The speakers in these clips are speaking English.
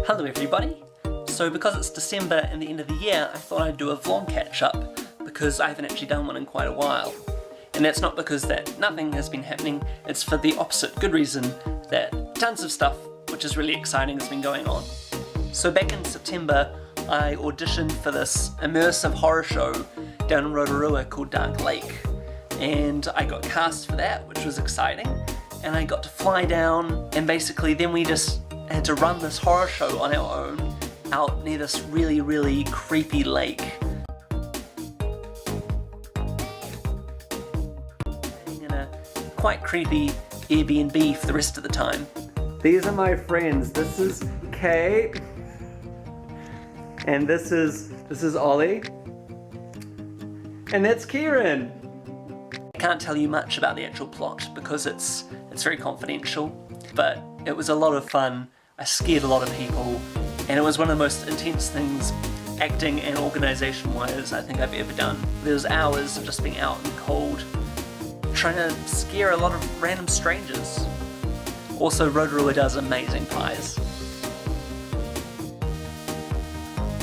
Hello everybody! So because it's December and the end of the year, I thought I'd do a vlog catch-up because I haven't actually done one in quite a while. And that's not because that nothing has been happening, it's for the opposite good reason that tons of stuff which is really exciting has been going on. So back in September I auditioned for this immersive horror show down in Rotorua called Dark Lake, and I got cast for that, which was exciting, and I got to fly down, and basically then we just had to run this horror show on our own out near this really creepy lake. In a quite creepy Airbnb for the rest of the time. These are my friends. This is Kate, and this is Ollie, and that's Kieran. I can't tell you much about the actual plot because it's very confidential, but it was a lot of fun. I scared a lot of people, and it was one of the most intense things, acting and organisation wise, I think I've ever done. There was hours of just being out in the cold, trying to scare a lot of random strangers. Also, Rotorua does amazing pies.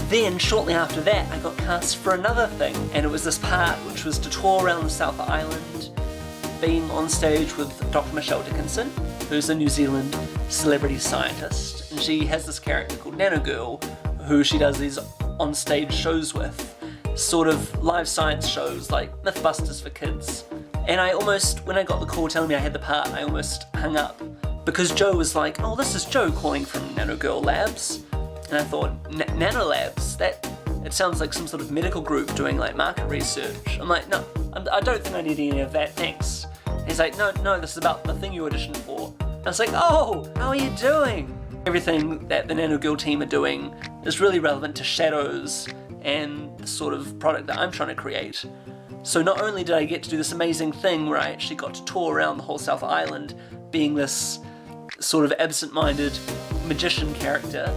Then, shortly after that, I got cast for another thing, and it was this part which was to tour around the South Island, being on stage with Dr. Michelle Dickinson, who's a New Zealand celebrity scientist, and she has this character called Nanogirl, who she does these on-stage shows with, sort of live science shows like Mythbusters for kids. And I almost, when I got the call telling me I had the part, I almost hung up, because Joe was like, "Oh, this is Joe calling from Nanogirl Labs," and I thought, Nanolabs? It sounds like some sort of medical group doing like market research. I'm like, no, I don't think I need any of that, thanks. He's like, no, this is about the thing you auditioned for. I was like, oh, how are you doing? Everything that the Nanogirl team are doing is really relevant to shadows and the sort of product that I'm trying to create. So not only did I get to do this amazing thing where I actually got to tour around the whole South Island being this sort of absent-minded magician character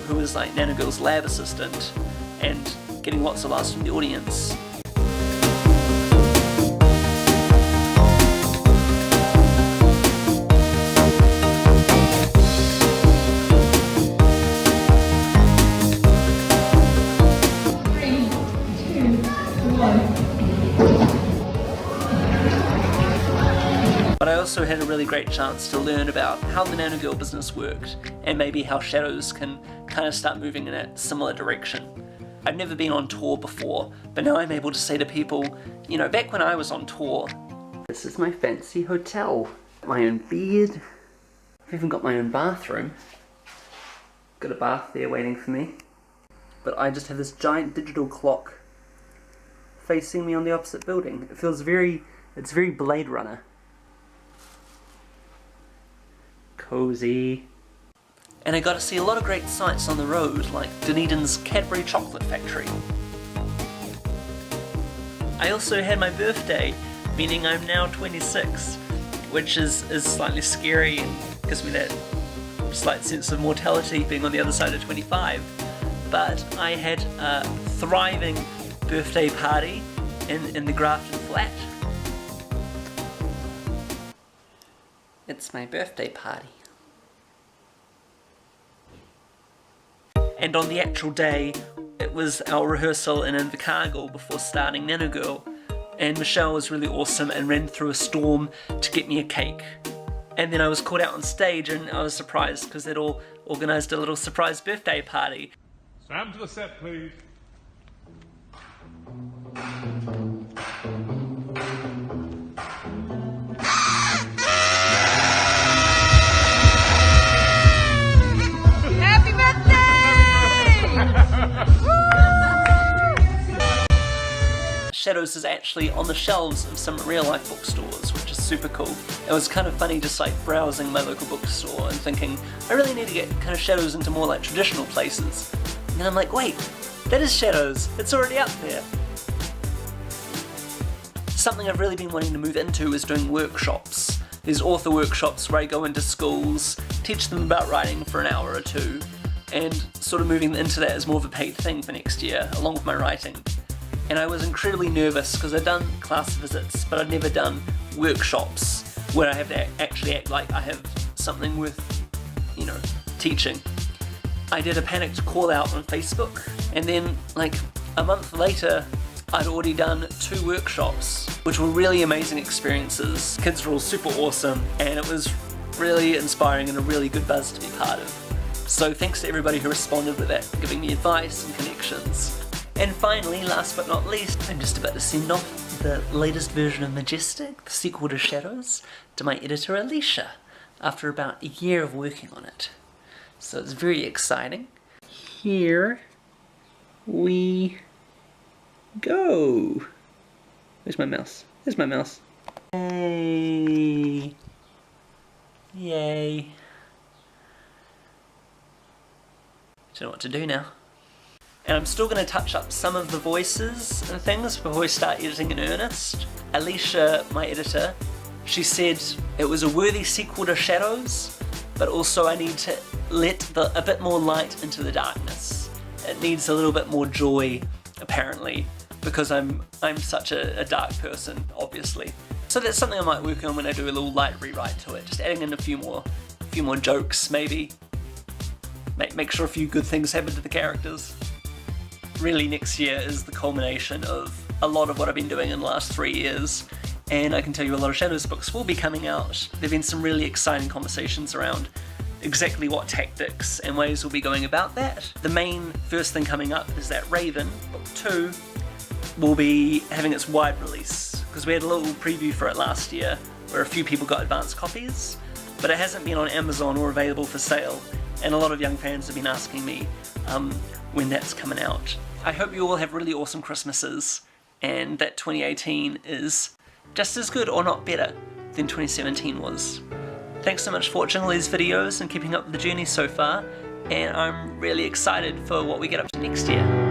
who was like Nanogirl's lab assistant and getting lots of laughs from the audience. But I also had a really great chance to learn about how the Nanogirl business worked, and maybe how shadows can kind of start moving in a similar direction. I've never been on tour before, but now I'm able to say to people, you know, back when I was on tour, this is my fancy hotel. My own bed. I've even got my own bathroom. Got a bath there waiting for me. But I just have this giant digital clock facing me on the opposite building. It feels it's very Blade Runner. Cozy. And I got to see a lot of great sights on the road, like Dunedin's Cadbury Chocolate Factory. I also had my birthday, meaning I'm now 26, which is slightly scary and gives me that slight sense of mortality being on the other side of 25. But I had a thriving birthday party in the Grafton flat. It's my birthday party. And on the actual day, it was our rehearsal in Invercargill before starting Nanogirl, and Michelle was really awesome and ran through a storm to get me a cake. And then I was called out on stage and I was surprised because they'd all organised a little surprise birthday party. Sam to the set, please. Happy birthday! Shadows is actually on the shelves of some real life bookstores, which is super cool. It was kind of funny just like browsing my local bookstore and thinking, I really need to get kind of Shadows into more like traditional places. And then I'm like, wait, that is Shadows, it's already up there. Something I've really been wanting to move into is doing workshops. These author workshops where I go into schools, teach them about writing for an hour or two, and sort of moving into that as more of a paid thing for next year, along with my writing. And I was incredibly nervous because I'd done class visits, but I'd never done workshops where I have to actually act like I have something with, you know, teaching. I did a panicked call out on Facebook, and then like a month later I'd already done 2 workshops, which were really amazing experiences. Kids were all super awesome, and it was really inspiring and a really good buzz to be part of. So thanks to everybody who responded with that, giving me advice and connections. And finally, last but not least, I'm just about to send off the latest version of Majestic, the sequel to Shadows, to my editor Alicia, after about a year of working on it. So it's very exciting. Here we go. Where's my mouse? There's my mouse. Yay! Yay! Don't know what to do now. And I'm still going to touch up some of the voices and things before we start editing in earnest. Alicia, my editor, she said it was a worthy sequel to Shadows, but also I need to let a bit more light into the darkness. It needs a little bit more joy, apparently, because I'm such a dark person, obviously. So that's something I might work on when I do a little light rewrite to it, just adding in a few more jokes, maybe. Make sure a few good things happen to the characters. Really, next year is the culmination of a lot of what I've been doing in the last 3 years, and I can tell you a lot of Shadows books will be coming out. There have been some really exciting conversations around exactly what tactics and ways we'll be going about that. The main first thing coming up is that Raven, book 2, will be having its wide release, because we had a little preview for it last year where a few people got advanced copies, but it hasn't been on Amazon or available for sale, and a lot of young fans have been asking me when that's coming out. I hope you all have really awesome Christmases, and that 2018 is just as good or not better than 2017 was. Thanks so much for watching all these videos and keeping up with the journey so far, and I'm really excited for what we get up to next year.